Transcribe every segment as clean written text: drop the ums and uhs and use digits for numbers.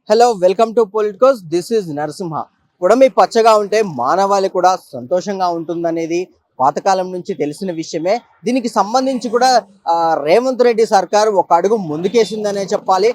Hello welcome to Politicos. This is Narasimha. పుడమి పచ్చగా ఉంటే మానవాళి కూడా సంతోషంగా ఉంటుందనేది పాతకాలం నుంచి తెలిసిన విషయమే. దీనికి సంబంధించి కూడా రేవంత్ రెడ్డి సర్కారు ఒక అడుగు ముందుకేసిందనే చెప్పాలి.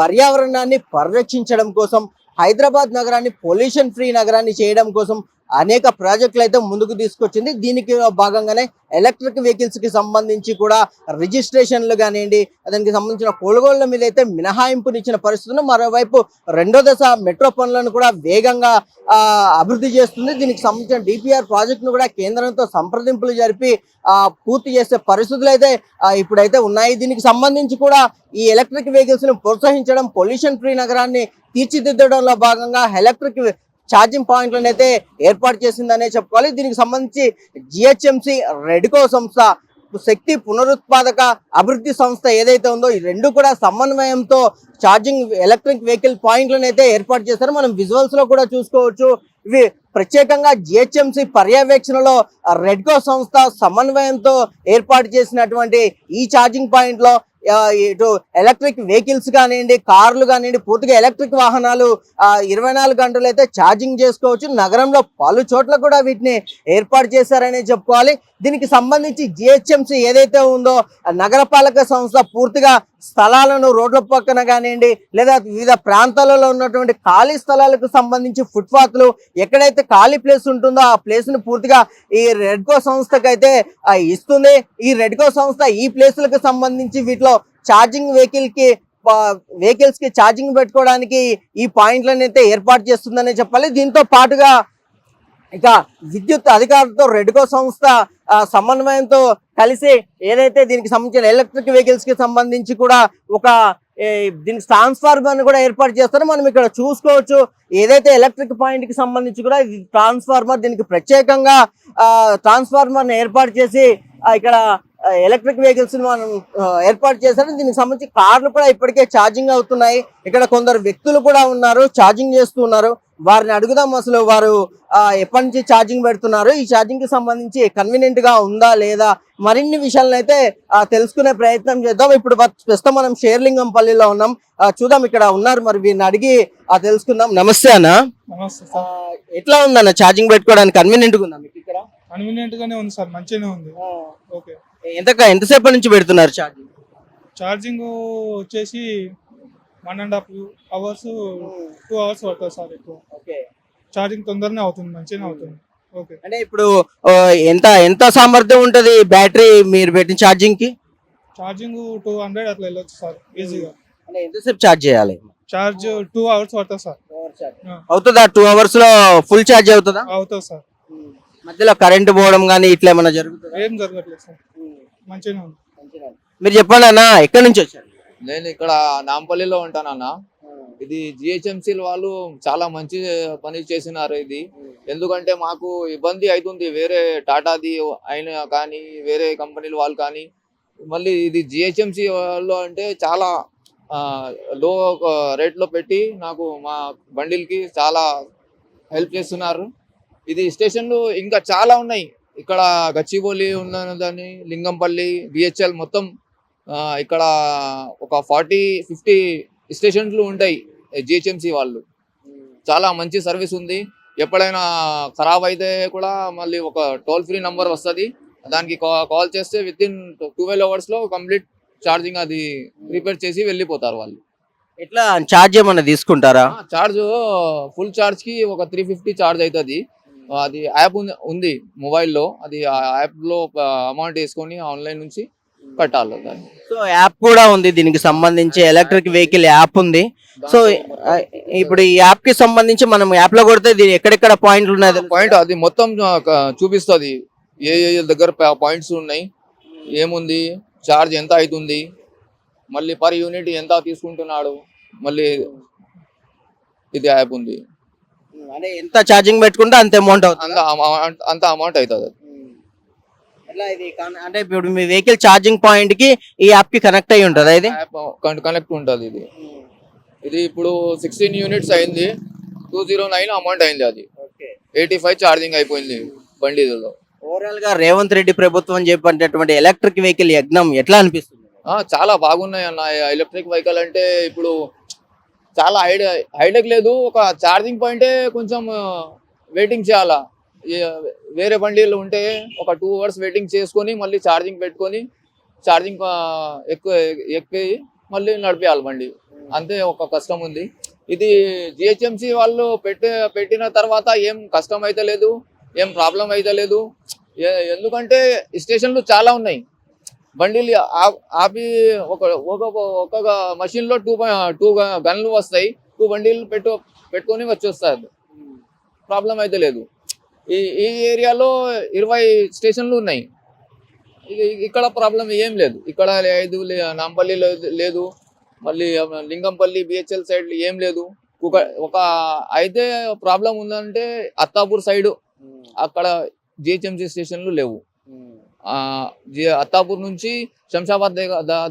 పర్యావరణాన్ని పరిరక్షించడం కోసం హైదరాబాద్ నగరాన్ని పొల్యూషన్ ఫ్రీ నగరాన్ని చేయడం కోసం అనేక ప్రాజెక్టులు అయితే ముందుకు తీసుకొచ్చింది. దీనికి భాగంగానే ఎలక్ట్రిక్ వెహికల్స్ కి సంబంధించి కూడా రిజిస్ట్రేషన్లు కానివ్వండి, దానికి సంబంధించిన కొనుగోళ్ల మీద అయితే మినహాయింపునిచ్చిన పరిస్థితులు. మరోవైపు రెండో దశ మెట్రో పనులను కూడా వేగంగా అభివృద్ధి చేస్తుంది. దీనికి సంబంధించిన డిపిఆర్ ప్రాజెక్టును కూడా కేంద్రంతో సంప్రదింపులు జరిపి పూర్తి చేసే పరిస్థితులు అయితే ఇప్పుడైతే ఉన్నాయి. దీనికి సంబంధించి కూడా ఈ ఎలక్ట్రిక్ వెహికల్స్ ను ప్రోత్సహించడం, పొల్యూషన్ ఫ్రీ నగరాన్ని తీర్చిదిద్దడంలో భాగంగా ఎలక్ట్రిక్ ఛార్జింగ్ పాయింట్లను అయితే ఏర్పాటు చేసిందనే చెప్పుకోవాలి. దీనికి సంబంధించి జిహెచ్ఎంసి, రెడ్కో సంస్థ, శక్తి పునరుత్పాదక అభివృద్ధి సంస్థ ఏదైతే ఉందో ఈ రెండు కూడా సమన్వయంతో ఛార్జింగ్ ఎలక్ట్రిక్ వెహికల్ పాయింట్లను అయితే ఏర్పాటు చేశారు. మనం విజువల్స్ లో కూడా చూసుకోవచ్చు. ఇవి ప్రత్యేకంగా జిహెచ్ఎంసి పర్యవేక్షణలో రెడ్కో సంస్థ సమన్వయంతో ఏర్పాటు చేసినటువంటి ఈ ఛార్జింగ్ పాయింట్ లో ఇటు ఎలక్ట్రిక్ వెహికల్స్ కానివ్వండి, కార్లు కానివ్వండి, పూర్తిగా ఎలక్ట్రిక్ వాహనాలు 24 గంటలు అయితే ఛార్జింగ్ చేసుకోవచ్చు. నగరంలో పలు చోట్ల కూడా వీటిని ఏర్పాటు చేశారని చెప్పుకోవాలి. దీనికి సంబంధించి జిహెచ్ఎంసి ఏదైతే ఉందో నగరపాలక సంస్థ పూర్తిగా స్థలాలను రోడ్ల పక్కన కానివ్వండి, లేదా వివిధ ప్రాంతాలలో ఉన్నటువంటి ఖాళీ స్థలాలకు సంబంధించి ఫుట్పాత్లు ఎక్కడైతే ఖాళీ ప్లేస్ ఉంటుందో ఆ ప్లేస్ ను పూర్తిగా ఈ రెడ్కో సంస్థకు అయితే ఇస్తుంది. ఈ రెడ్కో సంస్థ ఈ ప్లేసులకు సంబంధించి వీటిలో ఛార్జింగ్ వెహికల్స్ కి ఛార్జింగ్ పెట్టుకోవడానికి ఈ పాయింట్లను అయితే ఏర్పాటు చేస్తుందని చెప్పాలి. దీంతో పాటుగా ఇక విద్యుత్ అధికారులతో రెడ్కో సంస్థ సమన్వయంతో కలిసి ఏదైతే దీనికి సంబంధించిన ఎలక్ట్రిక్ వెహికల్స్ కి సంబంధించి కూడా ఒక దీనికి ట్రాన్స్ఫార్మర్ కూడా ఏర్పాటు చేస్తారో మనం ఇక్కడ చూసుకోవచ్చు. ఏదైతే ఎలక్ట్రిక్ పాయింట్ కి సంబంధించి కూడా ట్రాన్స్ఫార్మర్, దీనికి ప్రత్యేకంగా ట్రాన్స్ఫార్మర్ ని ఏర్పాటు చేసి ఇక్కడ ఎలక్ట్రిక్ వెహికల్స్ మనం ఏర్పాటు చేశారు. దీనికి సంబంధించి కార్లు కూడా ఇప్పటికే ఛార్జింగ్ అవుతున్నాయి. ఇక్కడ కొందరు వ్యక్తులు కూడా ఉన్నారు, ఛార్జింగ్ చేస్తూ ఉన్నారు. వారిని అడుగుదాం అసలు వారు ఎప్పటి నుంచి ఛార్జింగ్ పెడుతున్నారు, ఈ ఛార్జింగ్ కి సంబంధించి కన్వీనియంట్ గా ఉందా లేదా, మరిన్ని విషయాలను అయితే తెలుసుకునే ప్రయత్నం చేద్దాం. ఇప్పుడు ప్రస్తుతం మనం షేర్లింగంపల్లిలో ఉన్నాం. చూద్దాం, ఇక్కడ ఉన్నారు, మరి వీరిని అడిగి తెలుసుకుందాం. నమస్తే అన్న. నమస్తే. ఎట్లా ఉందన్న ఛార్జింగ్ పెట్టుకోవడానికి కన్వీనియంట్ గా ఉందా మీకు? ఇక్కడ కన్వీనియంట్ గానే ఉంది సార్, మంచిగానే ఉంది. ఓకే. ఎంతసేపటి నుంచి పెడుతున్నారు ఛార్జింగ్? ఛార్జింగ్ వచ్చేసి 1.5 hours 2 hours పడుతుంది సార్. ఎక్కువ ఛార్జింగ్ తొందరనే అవుతుంది, మంచిగానే అవుతుంది. ఓకే. అంటే ఇప్పుడు ఎంత సామర్థ్యం ఉంటది బ్యాటరీ మీరు పెట్టిన ఛార్జింగ్ కి? ఛార్జింగ్ 200 అట్లా వెళ్ళొచ్చు సార్ ఈజీగా. అంటే ఎంతసేపు ఛార్జ్ చేయాలి? ఛార్జ్ 2 hours పడుతుంది సార్. అవుతుందా? 2 hours లో ఫుల్ ఛార్జ్ అవుతుందా? అవుతుంది సార్. మధ్యలో కరెంట్ పోవడం కానీ ఇట్లా ఏమైనా జరుగుతుందా? ఏం జరగట్లేదు సార్, మంచిగానే ఉంది. మీరు చెప్పండి అన్న, ఎక్కడి నుంచి వచ్చారు? నేను ఇక్కడ నాంపల్లిలో ఉంటానన్న. ఇది జిహెచ్ఎంసీ వాళ్ళు చాలా మంచి పని చేసినారు ఇది. ఎందుకంటే మాకు ఇబ్బంది అవుతుంది, వేరే టాటాది అయినా కానీ వేరే కంపెనీల వాళ్ళు కానీ. మళ్ళీ ఇది జిహెచ్ఎంసీ వాళ్ళు అంటే చాలా లో రేట్లో పెట్టి నాకు మా బండిల్కి చాలా హెల్ప్ చేస్తున్నారు. ఇది స్టేషన్లు ఇంకా చాలా ఉన్నాయి. ఇక్కడ గచ్చిబౌలి ఉన్నదని, లింగంపల్లి, బిహెచ్ఎల్ మొత్తం ఇక్కడ ఒక 40-50 స్టేషన్లు ఉంటాయి జిహెచ్ఎంసీ వాళ్ళు. చాలా మంచి సర్వీస్ ఉంది. ఎప్పుడైనా ఖరాబ్ అయితే కూడా మళ్ళీ ఒక టోల్ ఫ్రీ నంబర్ వస్తుంది, దానికి కాల్ చేస్తే విత్ ఇన్ 12 hours లో కంప్లీట్ ఛార్జింగ్ అది రిపేర్ చేసి వెళ్ళిపోతారు వాళ్ళు. ఎట్లా ఛార్జ్ ఏమన్నా తీసుకుంటారా? ఛార్జ్ ఫుల్ ఛార్జ్ కి ఒక 350 ఛార్జ్ అవుతుంది. అది యాప్ ఉంది మొబైల్లో, అది ఆ యాప్ లో అమౌంట్ వేసుకొని ఆన్లైన్ నుంచి కట్టాలి దాన్ని. సో యాప్ కూడా ఉంది దీనికి సంబంధించి, ఎలక్ట్రిక్ వెహికల్ యాప్ ఉంది. సో ఇప్పుడు ఈ యాప్ కి సంబంధించి మనం యాప్ లో కొడితే ఎక్కడెక్కడ పాయింట్లు ఉన్నాయి పాయింట్ అది మొత్తం చూపిస్తుంది. ఏ దగ్గర పాయింట్స్ ఉన్నాయి, ఏముంది, ఛార్జ్ ఎంత అవుతుంది, మళ్ళీ పర్ యూనిట్ ఎంత తీసుకుంటున్నాడు, మళ్ళీ ఇది యాప్ ఉంది. అంటే ఎంత ఛార్జింగ్ పెట్టుకుంటే అంత అమౌంట్ అవుతుంది, అంత అమౌంట్ అవుతుంది. అంటే ఇప్పుడు మీ వెహికల్ ఛార్జింగ్ పాయింట్ కి ఈ యాప్ కి కనెక్ట్ అయ్యి ఉంటుంది, ఇది కనెక్ట్ ఉంటుంది. ఇది ఇప్పుడు 16 యూనిట్స్ అయింది, 209 అమౌంట్ అయింది. అది 85 ఛార్జింగ్ అయిపోయింది బండిలో. ఓవరాల్ గా రేవంత్ రెడ్డి ప్రభుత్వం చెప్పినటువంటి ఎలక్ట్రిక్ వెహికల్ యజ్ఞం ఎట్లా అనిపిస్తుంది? చాలా బాగున్నాయి అన్న. ఎలక్ట్రిక్ వెహికల్ అంటే ఇప్పుడు చాలా హైటెక్ లేదు. ఒక ఛార్జింగ్ పాయింటే కొంచెం వెయిటింగ్ చేయాలా. వేరే బండిలు ఉంటే ఒక 2 hours వెయిటింగ్ చేసుకొని మళ్ళీ ఛార్జింగ్ పెట్టుకొని ఛార్జింగ్ ఎక్కి మళ్ళీ నడిపేయాలి బండి. అంతే ఒక కష్టం ఉంది. ఇది జిహెచ్ఎంసి వాళ్ళు పెట్టిన తర్వాత ఏం కష్టం అయితే లేదు, ఏం ప్రాబ్లం అయితే లేదు. ఎందుకంటే స్టేషన్లు చాలా ఉన్నాయి. బండిలు ఆపి ఒక మషిన్ లో 2 గన్లు వస్తాయి. 2 బండిలు పెట్టుకొని వచ్చేస్తారు. ప్రాబ్లం అయితే లేదు. ఈ ఏరియాలో 20 స్టేషన్లు ఉన్నాయి. ఇక్కడ ప్రాబ్లం ఏం లేదు. ఇక్కడ నాంపల్లి లేదు, మళ్ళీ లింగంపల్లి బిహెచ్ఎల్ సైడ్ ఏం లేదు. ఒక అయితే ప్రాబ్లం ఉందంటే అత్తాపూర్ సైడ్, అక్కడ జిహెచ్ఎంసి స్టేషన్లు లేవు. అత్తాపూర్ నుంచి శంషాబాద్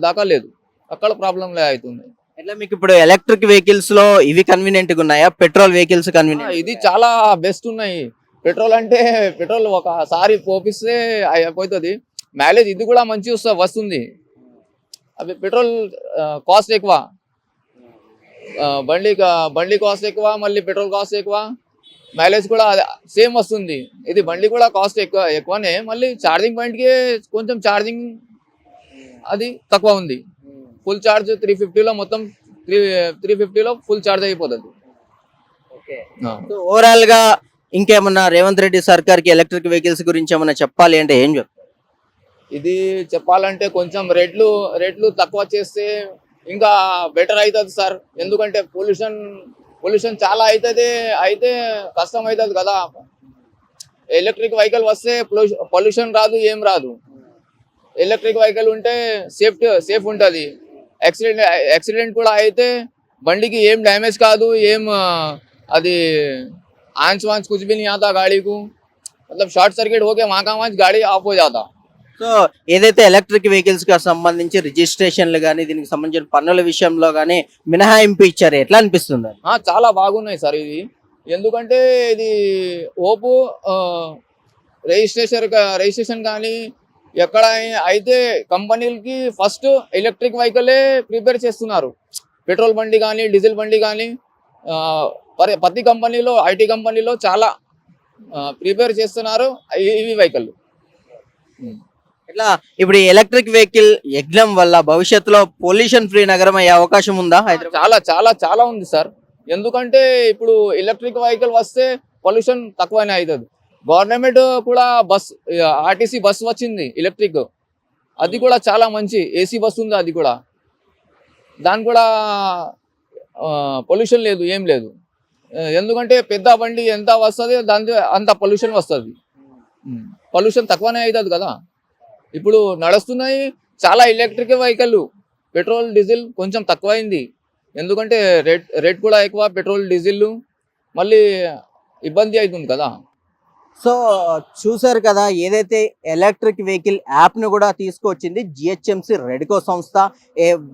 దాకా లేదు. అక్కడ ప్రాబ్లం అవుతుంది. ఎట్లా మీకు ఇప్పుడు ఎలక్ట్రిక్ వెహికల్స్ లో ఇవి కన్వీనియంట్ గా ఉన్నాయా, పెట్రోల్ వెహికల్స్ కన్వీనియంట్? ఇది చాలా బెస్ట్ ఉన్నాయి. పెట్రోల్ అంటే పెట్రోల్ ఒకసారి పోపిస్తే అయిపోతుంది. మైలేజ్ ఇది కూడా మంచి వస్తుంది. అవి పెట్రోల్ కాస్ట్ ఎక్కువ, బండి కాస్ట్ ఎక్కువ, మళ్ళీ పెట్రోల్ కాస్ట్ ఎక్కువ, మైలేజ్ కూడా సేమ్ వస్తుంది. ఇది బండి కూడా కాస్ట్ ఎక్కువనే, మళ్ళీ ఛార్జింగ్ పాయింట్కి కొంచెం ఛార్జింగ్ అది తక్కువ ఉంది. ఫుల్ ఛార్జ్ 350లో మొత్తం 350లో ఫుల్ ఛార్జ్ అయిపోతుంది. ఓవరాల్ గా ఇంకేమన్నా రేవంత్ రెడ్డి సర్కార్కి ఎలక్ట్రిక్ వెహికల్స్ గురించి ఏమన్నా చెప్పాలి అంటే ఏం చెప్తారు? ఇది చెప్పాలంటే కొంచెం రేట్లు తక్కువ చేస్తే ఇంకా బెటర్ అవుతుంది సార్. ఎందుకంటే పొల్యూషన్ చాలా అయితే కష్టం అవుతుంది కదా. ఎలక్ట్రిక్ వెహికల్ వస్తే పొల్యూషన్ రాదు, ఏం రాదు. ఎలక్ట్రిక్ వెహికల్ ఉంటే సేఫ్ ఉంటుంది. యాక్సిడెంట్ కూడా అయితే బండికి ఏం డ్యామేజ్ కాదు, ఏం అది आंच वांच कुछ भी नहीं आता गाड़ी को. मतलब शॉर्ट सर्किट होके वहाँ का वहाँ गाड़ी ऑफ हो जाता. సో ఏదైతే ఎలక్ట్రిక్ వెహికల్స్ కి సంబంధించి రిజిస్ట్రేషన్లు కానీ దీనికి సంబంధించిన పన్నుల విషయంలో కానీ మినహాయింపు ఇచ్చారు, ఎట్లా అనిపిస్తుంది? చాలా బాగున్నాయి సార్ ఇది. ఎందుకంటే ఇది ఓపు రిజిస్ట్రేషన్ కానీ ఎక్కడ అయితే కంపెనీలకి ఫస్ట్ ఎలక్ట్రిక్ వెహికలే ప్రిపేర్ చేస్తున్నారు. పెట్రోల్ బండి కానీ డీజిల్ బండి కానీ ప్రతి కంపెనీలో ఐటీ కంపెనీలో చాలా ప్రిపేర్ చేస్తున్నారు ఈవీ వెహికల్. ఇట్లా ఇప్పుడు ఎలక్ట్రిక్ వెహికల్ యజ్ఞం వల్ల భవిష్యత్తులో పొల్యూషన్ ఫ్రీ నగరం అయ్యే అవకాశం ఉందా హైదరాబాద్? చాలా చాలా చాలా ఉంది సార్. ఎందుకంటే ఇప్పుడు ఎలక్ట్రిక్ వెహికల్ వస్తే పొల్యూషన్ తక్కువనే అవుతుంది. గవర్నమెంట్ కూడా ఆర్టీసీ బస్ వచ్చింది ఎలక్ట్రిక్, అది కూడా చాలా మంచి ఏసీ బస్ ఉంది. అది కూడా దాని కూడా పొల్యూషన్ లేదు, ఏం లేదు. ఎందుకంటే పెద్ద బండి ఎంత వస్తుంది దాని అంత పొల్యూషన్ వస్తుంది. పొల్యూషన్ తక్కువనే అవుతుంది కదా. ఇప్పుడు నడుస్తున్నాయి చాలా ఎలక్ట్రిక్ వెహికల్. పెట్రోల్ డీజిల్ కొంచెం తక్కువైంది. ఎందుకంటే రేట్ కూడా ఎక్కువ పెట్రోల్ డీజిల్, మళ్ళీ ఇబ్బంది అవుతుంది కదా. సో చూసారు కదా, ఏదైతే ఎలక్ట్రిక్ వెహికల్ యాప్ను కూడా తీసుకొచ్చింది జిహెచ్ఎంసి రెడ్కో సంస్థ.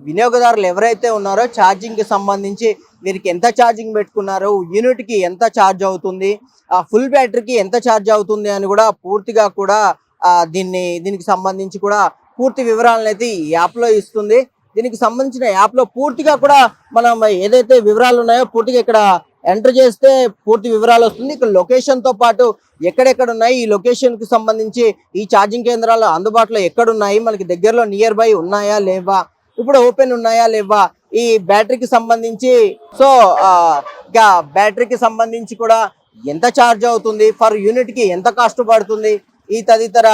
వినియోగదారులు ఎవరైతే ఉన్నారో ఛార్జింగ్కి సంబంధించి వీరికి ఎంత ఛార్జింగ్ పెట్టుకున్నారు, యూనిట్కి ఎంత ఛార్జ్ అవుతుంది, ఫుల్ బ్యాటరీకి ఎంత ఛార్జ్ అవుతుంది అని కూడా పూర్తిగా కూడా దీనికి సంబంధించి కూడా పూర్తి వివరాలను అయితే ఈ యాప్లో ఇస్తుంది. దీనికి సంబంధించిన యాప్లో పూర్తిగా కూడా మనం ఏదైతే వివరాలు ఉన్నాయో పూర్తిగా ఇక్కడ ఎంటర్ చేస్తే పూర్తి వివరాలు వస్తుంది. ఇక్కడ లొకేషన్తో పాటు ఎక్కడెక్కడ ఉన్నాయి, ఈ లొకేషన్కి సంబంధించి ఈ ఛార్జింగ్ కేంద్రాలు అందుబాటులో ఎక్కడున్నాయి, మనకి దగ్గరలో నియర్ బై ఉన్నాయా లేవా, ఇప్పుడు ఓపెన్ ఉన్నాయా లేవా, ఈ బ్యాటరీకి సంబంధించి సో ఇంకా బ్యాటరీకి సంబంధించి కూడా ఎంత ఛార్జ్ అవుతుంది, ఫర్ యూనిట్కి ఎంత కాస్ట్ పడుతుంది, ఈ తదితర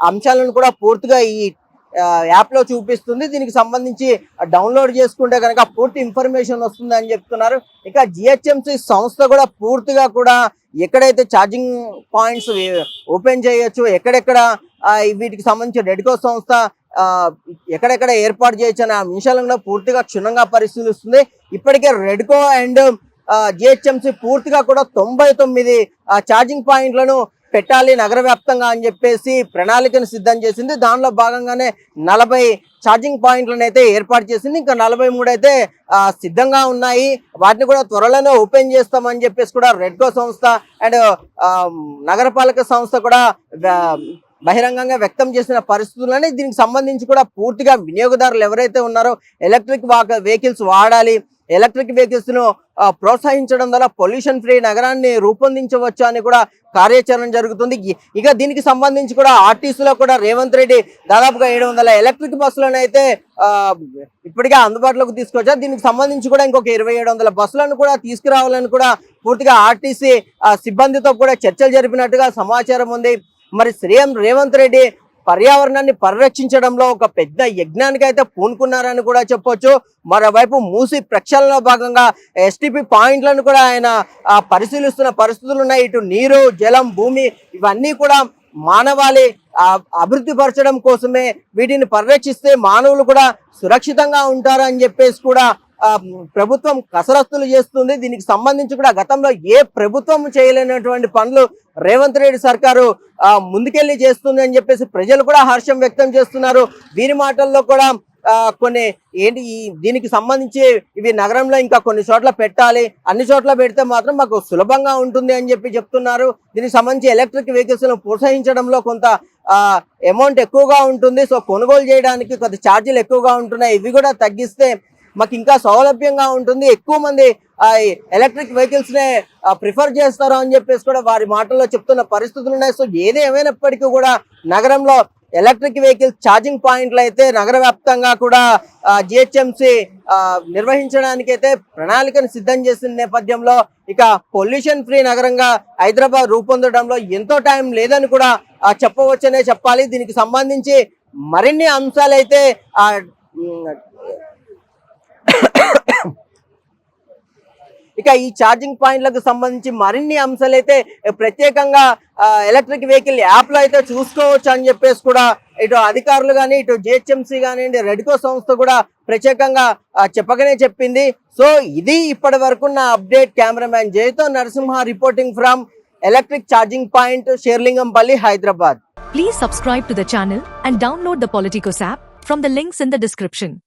అంశాలను కూడా పూర్తిగా ఈ యాప్లో చూపిస్తుంది. దీనికి సంబంధించి డౌన్లోడ్ చేసుకుంటే కనుక పూర్తి ఇన్ఫర్మేషన్ వస్తుంది అని చెప్తున్నారు. ఇక జిహెచ్ఎంసి సంస్థ కూడా పూర్తిగా కూడా ఎక్కడైతే ఛార్జింగ్ పాయింట్స్ ఓపెన్ చేయొచ్చు, ఎక్కడెక్కడ వీటికి సంబంధించి రెడ్కో సంస్థ ఎక్కడెక్కడ ఏర్పాటు చేయొచ్చు అనే అంశాలను పూర్తిగా క్షుణ్ణంగా పరిశీలిస్తుంది. ఇప్పటికే రెడ్కో అండ్ జిహెచ్ఎంసి పూర్తిగా కూడా 99 ఛార్జింగ్ పాయింట్లను పెట్టాలి నగర వ్యాప్తంగా అని చెప్పేసి ప్రణాళికను సిద్ధం చేసింది. దానిలో భాగంగానే 40 ఛార్జింగ్ పాయింట్లను అయితే ఏర్పాటు చేసింది. ఇంకా 43 అయితే సిద్ధంగా ఉన్నాయి. వాటిని కూడా త్వరలోనే ఓపెన్ చేస్తామని చెప్పేసి కూడా రెడ్కో సంస్థ అండ్ నగరపాలక సంస్థ కూడా బహిరంగంగా వ్యక్తం చేసిన పరిస్థితులని దీనికి సంబంధించి కూడా పూర్తిగా వినియోగదారులు ఎవరైతే ఉన్నారో ఎలక్ట్రిక్ వెహికల్స్ వాడాలి, ఎలక్ట్రిక్ వెహికల్స్ ను ప్రోత్సహించడం ద్వారా పొల్యూషన్ ఫ్రీ నగరాన్ని రూపొందించవచ్చు అని కూడా కార్యాచరణ జరుగుతుంది. ఇక దీనికి సంబంధించి కూడా ఆర్టీసీలో కూడా రేవంత్ రెడ్డి దాదాపుగా 700 ఎలక్ట్రిక్ బస్సులను అయితే ఇప్పటికే అందుబాటులోకి తీసుకొచ్చారు. దీనికి సంబంధించి కూడా ఇంకొక 2700 బస్సులను కూడా తీసుకురావాలని కూడా పూర్తిగా ఆర్టీసీ సిబ్బందితో కూడా చర్చలు జరిపినట్టుగా సమాచారం ఉంది. మరి సీఎం రేవంత్ రెడ్డి పర్యావరణాన్ని పరిరక్షించడంలో ఒక పెద్ద యజ్ఞానికి అయితే పూనుకున్నారని కూడా చెప్పొచ్చు. మరోవైపు మూసి ప్రక్షాళనలో భాగంగా ఎస్టీపీ పాయింట్లను కూడా ఆయన పరిశీలిస్తున్న పరిస్థితులు ఉన్నాయి. ఇటు నీరు, జలం, భూమి ఇవన్నీ కూడా మానవాళి అభివృద్ధి పరచడం కోసమే, వీటిని పరిరక్షిస్తే మానవులు కూడా సురక్షితంగా ఉంటారని చెప్పేసి కూడా ప్రభుత్వం కసరత్తులు చేస్తుంది. దీనికి సంబంధించి కూడా గతంలో ఏ ప్రభుత్వం చేయలేనటువంటి పనులు రేవంత్ రెడ్డి సర్కారు ముందుకెళ్లి చేస్తుంది అని చెప్పేసి ప్రజలు కూడా హర్షం వ్యక్తం చేస్తున్నారు. వీరి మాటల్లో కూడా కొన్ని ఏంటి దీనికి సంబంధించి ఇవి నగరంలో ఇంకా కొన్ని చోట్ల పెట్టాలి, అన్ని చోట్ల పెడితే మాత్రం మాకు సులభంగా ఉంటుంది అని చెప్తున్నారు. దీనికి సంబంధించి ఎలక్ట్రిక్ వెహికల్స్ ను ప్రోత్సహించడంలో కొంత అమౌంట్ ఎక్కువగా ఉంటుంది. సో కొనుగోలు చేయడానికి కొంత ఛార్జీలు ఎక్కువగా ఉంటున్నాయి. ఇవి కూడా తగ్గిస్తే మాకు ఇంకా సౌలభ్యంగా ఉంటుంది, ఎక్కువ మంది ఎలక్ట్రిక్ వెహికల్స్ నే ప్రిఫర్ చేస్తారు అని చెప్పేసి కూడా వారి మాటల్లో చెప్తున్న పరిస్థితులు ఉన్నాయి. సో ఏది ఏమైనప్పటికీ కూడా నగరంలో ఎలక్ట్రిక్ వెహికల్స్ ఛార్జింగ్ పాయింట్లు అయితే నగర వ్యాప్తంగా కూడా జిహెచ్ఎంసి నిర్వహించడానికి అయితే ప్రణాళికను సిద్ధం చేసిన నేపథ్యంలో ఇక పొల్యూషన్ ఫ్రీ నగరంగా హైదరాబాద్ రూపొందడంలో ఎంతో టైం లేదని కూడా చెప్పవచ్చనే చెప్పాలి. దీనికి సంబంధించి మరిన్ని అంశాలైతే ఇక ఈ ఛార్జింగ్ పాయింట్లకు సంబంధించి మరిన్ని అంశాలు అయితే ప్రత్యేకంగా ఎలక్ట్రిక్ వెహికల్ యాప్ లో అయితే చూసుకోవచ్చు అని చెప్పేసి కూడా ఇటు అధికారులు కానీ ఇటు జిహెచ్ఎంసీ కానివ్వండి, రెడ్కో సంస్థ కూడా ప్రత్యేకంగా చెప్పకనే చెప్పింది. సో ఇది ఇప్పటి వరకున్న అప్డేట్. కెమెరామ్యాన్ జయతో Narasimha reporting from electric charging point, Serilingampally, Hyderabad. Please subscribe to the channel and download the Politicos app from the links in the description.